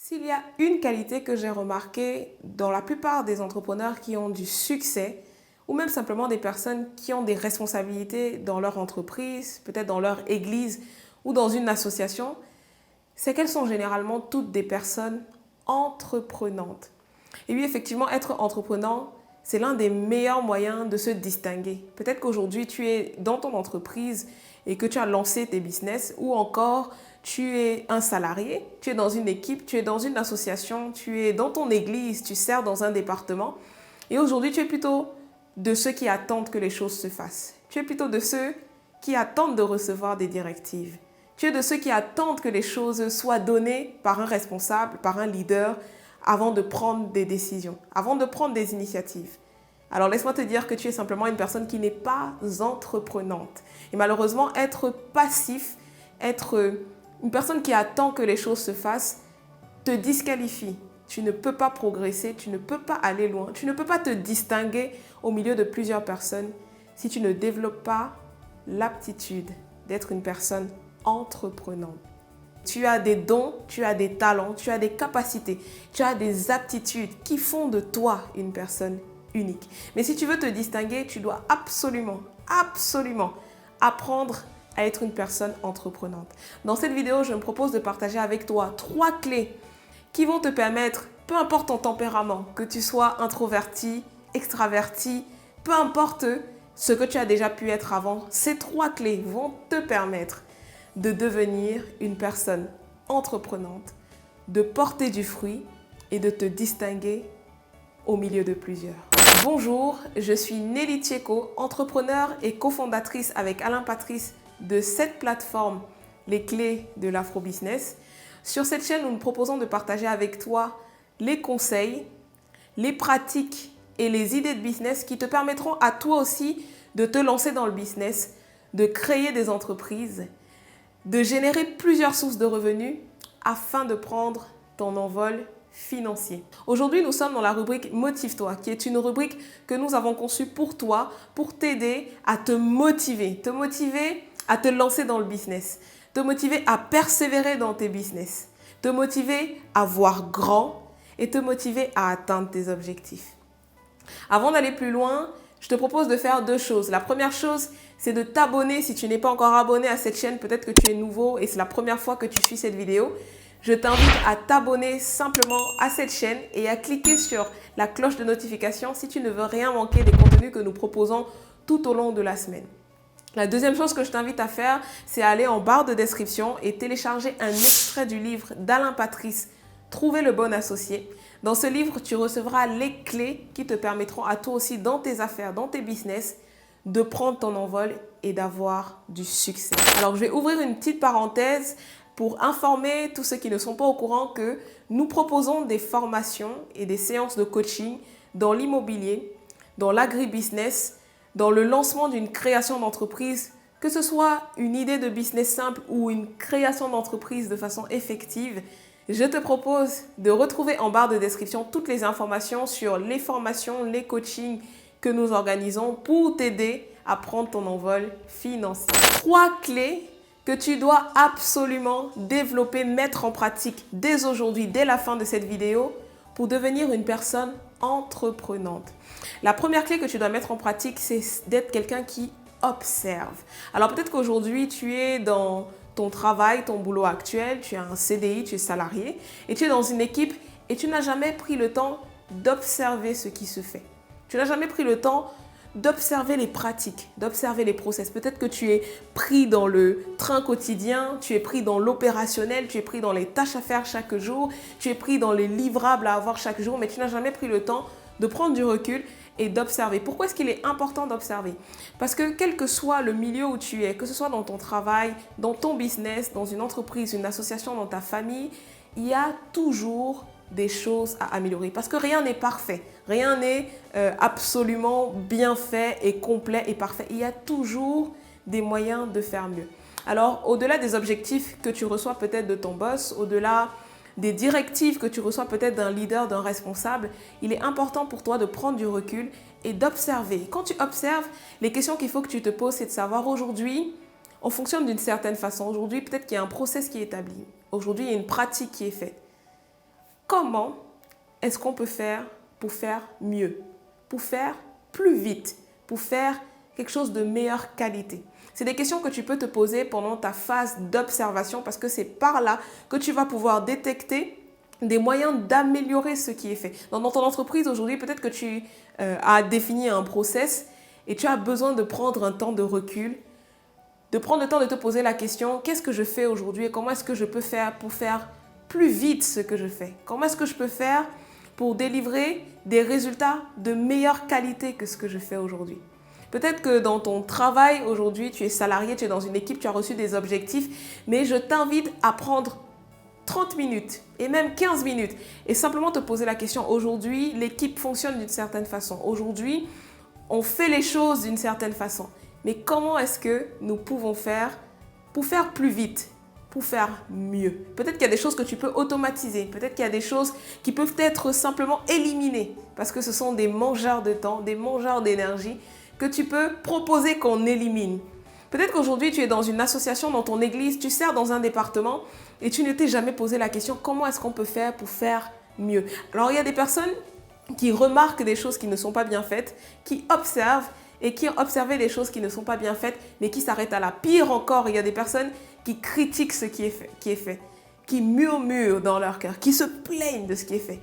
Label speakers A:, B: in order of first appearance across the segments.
A: S'il y a une qualité que j'ai remarquée dans la plupart des entrepreneurs qui ont du succès, ou même simplement des personnes qui ont des responsabilités dans leur entreprise, peut-être dans leur église ou dans une association, c'est qu'elles sont généralement toutes des personnes entreprenantes. Et oui, effectivement, être entreprenant, c'est l'un des meilleurs moyens de se distinguer. Peut-être qu'aujourd'hui, tu es dans ton entreprise et que tu as lancé tes business, ou encore tu es un salarié, tu es dans une équipe, tu es dans une association, tu es dans ton église, tu sers dans un département. Et aujourd'hui, tu es plutôt de ceux qui attendent que les choses se fassent. Tu es plutôt de ceux qui attendent de recevoir des directives. Tu es de ceux qui attendent que les choses soient données par un responsable, par un leader, avant de prendre des décisions, avant de prendre des initiatives. Alors laisse-moi te dire que tu es simplement une personne qui n'est pas entreprenante. Et malheureusement, être passif, être une personne qui attend que les choses se fassent, te disqualifie. Tu ne peux pas progresser, tu ne peux pas aller loin, tu ne peux pas te distinguer au milieu de plusieurs personnes si tu ne développes pas l'aptitude d'être une personne entreprenante. Tu as des dons, tu as des talents, tu as des capacités, tu as des aptitudes qui font de toi une personne unique. Mais si tu veux te distinguer, tu dois absolument apprendre à être une personne entreprenante. Dans cette vidéo, je me propose de partager avec toi 3 clés qui vont te permettre, peu importe ton tempérament, que tu sois introverti, extraverti, peu importe ce que tu as déjà pu être avant, ces 3 clés vont te permettre de devenir une personne entreprenante, de porter du fruit et de te distinguer au milieu de plusieurs. Bonjour, je suis Nelly Tcheko, entrepreneur et cofondatrice avec Alain Patrice de cette plateforme Les Clés de l'Afro-Business. Sur cette chaîne, nous nous proposons de partager avec toi les conseils, les pratiques et les idées de business qui te permettront à toi aussi de te lancer dans le business, de créer des entreprises, de générer plusieurs sources de revenus afin de prendre ton envol financier. Aujourd'hui, nous sommes dans la rubrique Motive-toi, qui est une rubrique que nous avons conçue pour toi, pour t'aider à te motiver à te lancer dans le business, te motiver à persévérer dans tes business, te motiver à voir grand et te motiver à atteindre tes objectifs. Avant d'aller plus loin, je te propose de faire 2 choses. La première chose, c'est de t'abonner si tu n'es pas encore abonné à cette chaîne. Peut-être que tu es nouveau et c'est la première fois que tu suis cette vidéo. Je t'invite à t'abonner simplement à cette chaîne et à cliquer sur la cloche de notification si tu ne veux rien manquer des contenus que nous proposons tout au long de la semaine. La deuxième chose que je t'invite à faire, c'est aller en barre de description et télécharger un extrait du livre d'Alain Patrice, Trouver le bon associé. Dans ce livre, tu recevras les clés qui te permettront à toi aussi dans tes affaires, dans tes business, de prendre ton envol et d'avoir du succès. Alors, je vais ouvrir une petite parenthèse pour informer tous ceux qui ne sont pas au courant que nous proposons des formations et des séances de coaching dans l'immobilier, dans l'agribusiness, dans le lancement d'une création d'entreprise, que ce soit une idée de business simple ou une création d'entreprise de façon effective. Je te propose de retrouver en barre de description toutes les informations sur les formations, les coachings que nous organisons pour t'aider à prendre ton envol financier. 3 clés que tu dois absolument développer, mettre en pratique dès aujourd'hui, dès la fin de cette vidéo, pour devenir une personne entreprenante. La première clé que tu dois mettre en pratique, c'est d'être quelqu'un qui observe. Alors peut-être qu'aujourd'hui, tu es dans ton travail, ton boulot actuel, tu as un CDI, tu es salarié et tu es dans une équipe et tu n'as jamais pris le temps d'observer ce qui se fait. Tu n'as jamais pris le temps d'observer les pratiques, d'observer les process. Peut-être que tu es pris dans le train quotidien, tu es pris dans l'opérationnel, tu es pris dans les tâches à faire chaque jour, tu es pris dans les livrables à avoir chaque jour, mais tu n'as jamais pris le temps de prendre du recul et d'observer. Pourquoi est-ce qu'il est important d'observer? Parce que quel que soit le milieu où tu es, que ce soit dans ton travail, dans ton business, dans une entreprise, une association, dans ta famille, il y a toujours des choses à améliorer parce que rien n'est parfait. Rien n'est absolument bien fait et complet et parfait. Il y a toujours des moyens de faire mieux. Alors, au-delà des objectifs que tu reçois peut-être de ton boss, au-delà des directives que tu reçois peut-être d'un leader, d'un responsable, il est important pour toi de prendre du recul et d'observer. Quand tu observes, les questions qu'il faut que tu te poses, c'est de savoir aujourd'hui, on fonctionne d'une certaine façon. Aujourd'hui, peut-être qu'il y a un process qui est établi. Aujourd'hui, il y a une pratique qui est faite. comment est-ce qu'on peut faire pour faire mieux, pour faire plus vite, pour faire quelque chose de meilleure qualité? C'est des questions que tu peux te poser pendant ta phase d'observation parce que c'est par là que tu vas pouvoir détecter des moyens d'améliorer ce qui est fait. Dans ton entreprise aujourd'hui, peut-être que tu as défini un process et tu as besoin de prendre un temps de recul, de prendre le temps de te poser la question, qu'est-ce que je fais aujourd'hui et comment est-ce que je peux faire pour faire plus vite ce que je fais? Comment est-ce que je peux faire pour délivrer des résultats de meilleure qualité que ce que je fais aujourd'hui? Peut-être que dans ton travail aujourd'hui, tu es salarié, tu es dans une équipe, tu as reçu des objectifs, mais je t'invite à prendre 30 minutes et même 15 minutes et simplement te poser la question, aujourd'hui, l'équipe fonctionne d'une certaine façon. Aujourd'hui, on fait les choses d'une certaine façon. Mais comment est-ce que nous pouvons faire pour faire plus vite, pour faire mieux? Peut-être qu'il y a des choses que tu peux automatiser. Peut-être qu'il y a des choses qui peuvent être simplement éliminées parce que ce sont des mangeurs de temps, des mangeurs d'énergie que tu peux proposer qu'on élimine. Peut-être qu'aujourd'hui, tu es dans une association, dans ton église, tu sers dans un département et tu ne t'es jamais posé la question comment est-ce qu'on peut faire pour faire mieux? Alors, il y a des personnes qui remarquent des choses qui ne sont pas bien faites, qui observent et qui ont observé des choses qui ne sont pas bien faites, mais qui s'arrêtent à là. Pire encore, il y a des personnes qui critiquent ce qui est fait, qui murmurent dans leur cœur, qui se plaignent de ce qui est fait.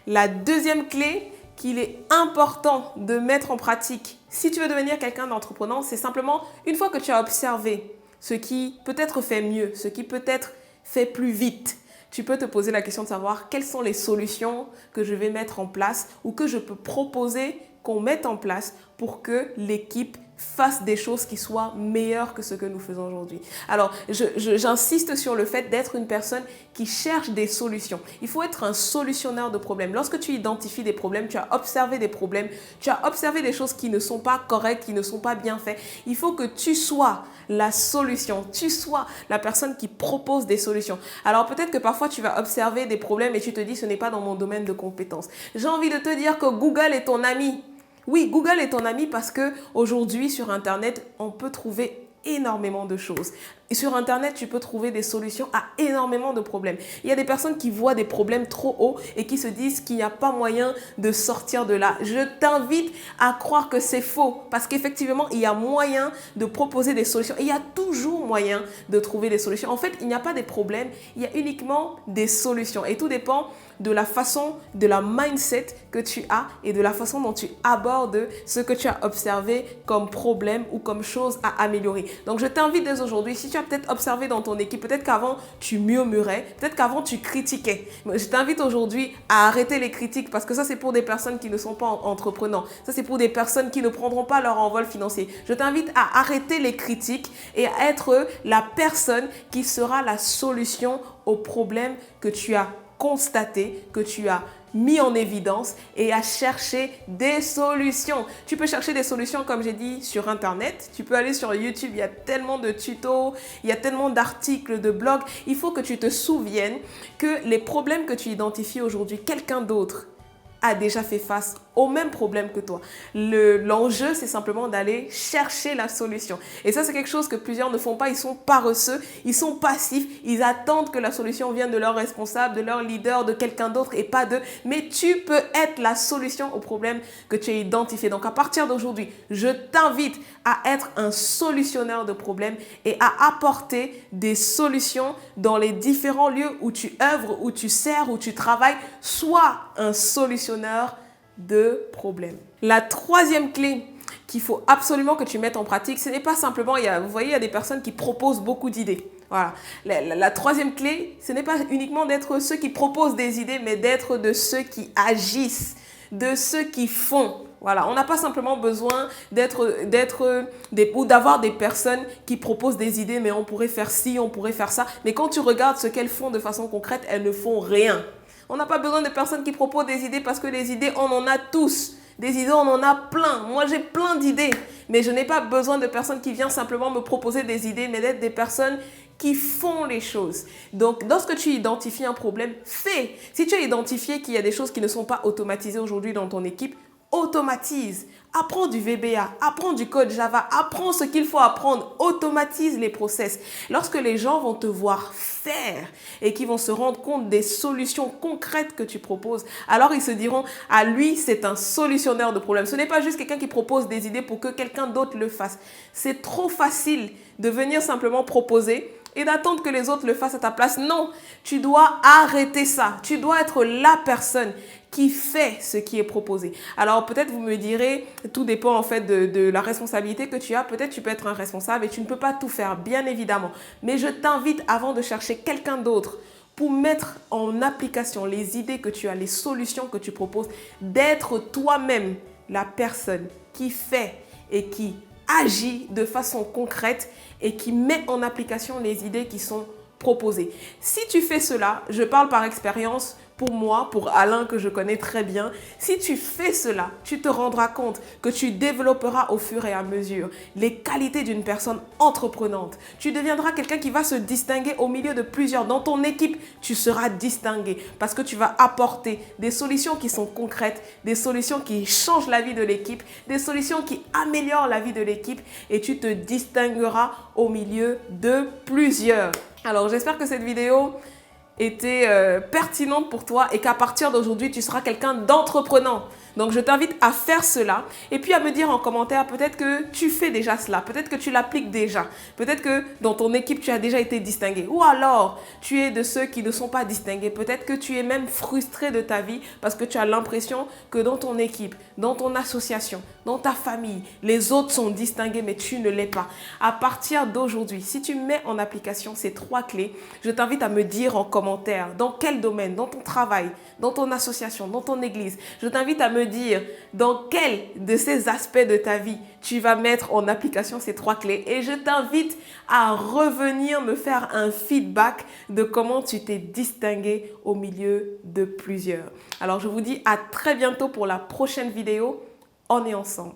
A: La deuxième clé qu'il est important de mettre en pratique si tu veux devenir quelqu'un d'entreprenant, c'est simplement une fois que tu as observé ce qui peut être fait mieux, ce qui peut être fait plus vite, tu peux te poser la question de savoir quelles sont les solutions que je vais mettre en place ou que je peux proposer qu'on mette en place pour que l'équipe fasse des choses qui soient meilleures que ce que nous faisons aujourd'hui. Alors, j'insiste sur le fait d'être une personne qui cherche des solutions. Il faut être un solutionneur de problèmes. Lorsque tu identifies des problèmes, tu as observé des problèmes, tu as observé des choses qui ne sont pas correctes, qui ne sont pas bien faites, il faut que tu sois la solution, tu sois la personne qui propose des solutions. Alors, peut-être que parfois, tu vas observer des problèmes et tu te dis, ce n'est pas dans mon domaine de compétence. J'ai envie de te dire que Google est ton ami. Oui, Google est ton ami parce qu'aujourd'hui, sur Internet, on peut trouver énormément de choses. Et sur Internet, tu peux trouver des solutions à énormément de problèmes. Il y a des personnes qui voient des problèmes trop hauts et qui se disent qu'il n'y a pas moyen de sortir de là. Je t'invite à croire que c'est faux parce qu'effectivement, il y a moyen de proposer des solutions. Et il y a toujours moyen de trouver des solutions. En fait, il n'y a pas des problèmes, il y a uniquement des solutions. Et tout dépend de la façon, de la mindset que tu as et de la façon dont tu abordes ce que tu as observé comme problème ou comme chose à améliorer. Donc, je t'invite dès aujourd'hui, si tu as peut-être observé dans ton équipe, peut-être qu'avant tu murmurais, peut-être qu'avant tu critiquais. Je t'invite aujourd'hui à arrêter les critiques parce que ça c'est pour des personnes qui ne sont pas entreprenants. Ça c'est pour des personnes qui ne prendront pas leur envol financier. Je t'invite à arrêter les critiques et à être la personne qui sera la solution aux problèmes que tu as constaté, que tu as mis en évidence et à chercher des solutions. Tu peux chercher des solutions, comme j'ai dit, sur Internet. Tu peux aller sur YouTube, il y a tellement de tutos, il y a tellement d'articles, de blogs. Il faut que tu te souviennes que les problèmes que tu identifies aujourd'hui, quelqu'un d'autre a déjà fait face au même problème que toi. L'enjeu, c'est simplement d'aller chercher la solution. Et ça, c'est quelque chose que plusieurs ne font pas. Ils sont paresseux, ils sont passifs, ils attendent que la solution vienne de leur responsable, de leur leader, de quelqu'un d'autre et pas d'eux. Mais tu peux être la solution au problème que tu as identifié. Donc, à partir d'aujourd'hui, je t'invite à être un solutionneur de problèmes et à apporter des solutions dans les différents lieux où tu œuvres, où tu sers, où tu travailles. Sois un solutionneur de problèmes. La troisième clé qu'il faut absolument que tu mettes en pratique, ce n'est pas simplement, vous voyez, il y a des personnes qui proposent beaucoup d'idées. Voilà. La troisième clé, ce n'est pas uniquement d'être ceux qui proposent des idées, mais d'être de ceux qui agissent, de ceux qui font. Voilà, on n'a pas simplement besoin ou d'avoir des personnes qui proposent des idées, mais on pourrait faire ci, on pourrait faire ça. Mais quand tu regardes ce qu'elles font de façon concrète, elles ne font rien. On n'a pas besoin de personnes qui proposent des idées parce que les idées, on en a tous. Des idées, on en a plein. Moi, j'ai plein d'idées. Mais je n'ai pas besoin de personnes qui viennent simplement me proposer des idées, mais d'être des personnes qui font les choses. Donc, lorsque tu identifies un problème, fais. Si tu as identifié qu'il y a des choses qui ne sont pas automatisées aujourd'hui dans ton équipe, automatise. apprends du VBA, apprends du code Java, apprends ce qu'il faut apprendre, automatise les process. Lorsque les gens vont te voir faire et qu'ils vont se rendre compte des solutions concrètes que tu proposes, alors ils se diront, ah lui, c'est un solutionneur de problèmes. Ce n'est pas juste quelqu'un qui propose des idées pour que quelqu'un d'autre le fasse. C'est trop facile de venir simplement proposer et d'attendre que les autres le fassent à ta place. Non, tu dois arrêter ça. Tu dois être la personne qui fait ce qui est proposé. Alors peut-être vous me direz, tout dépend en fait de la responsabilité que tu as. Peut-être tu peux être un responsable et tu ne peux pas tout faire, bien évidemment. Mais je t'invite, avant de chercher quelqu'un d'autre pour mettre en application les idées que tu as, les solutions que tu proposes, d'être toi-même la personne qui fait et qui agit de façon concrète et qui met en application les idées qui sont proposées. Si tu fais cela, je parle par expérience, pour moi, pour Alain que je connais très bien, si tu fais cela, tu te rendras compte que tu développeras au fur et à mesure les qualités d'une personne entreprenante. Tu deviendras quelqu'un qui va se distinguer au milieu de plusieurs. Dans ton équipe, tu seras distingué parce que tu vas apporter des solutions qui sont concrètes, des solutions qui changent la vie de l'équipe, des solutions qui améliorent la vie de l'équipe et tu te distingueras au milieu de plusieurs. Alors, j'espère que cette vidéo était pertinente pour toi et qu'à partir d'aujourd'hui, tu seras quelqu'un d'entreprenant. Donc, je t'invite à faire cela et puis à me dire en commentaire peut-être que tu fais déjà cela, peut-être que tu l'appliques déjà, peut-être que dans ton équipe, tu as déjà été distingué ou alors tu es de ceux qui ne sont pas distingués. Peut-être que tu es même frustré de ta vie parce que tu as l'impression que dans ton équipe, dans ton association, dans ta famille, les autres sont distingués mais tu ne l'es pas. À partir d'aujourd'hui, si tu mets en application ces 3 clés, je t'invite à me dire en commentaire dans quel domaine, dans ton travail, dans ton association, dans ton église. Je t'invite à me dire dans quel de ces aspects de ta vie tu vas mettre en application ces 3 clés et je t'invite à revenir me faire un feedback de comment tu t'es distingué au milieu de plusieurs. Alors je vous dis à très bientôt pour la prochaine vidéo. On est ensemble.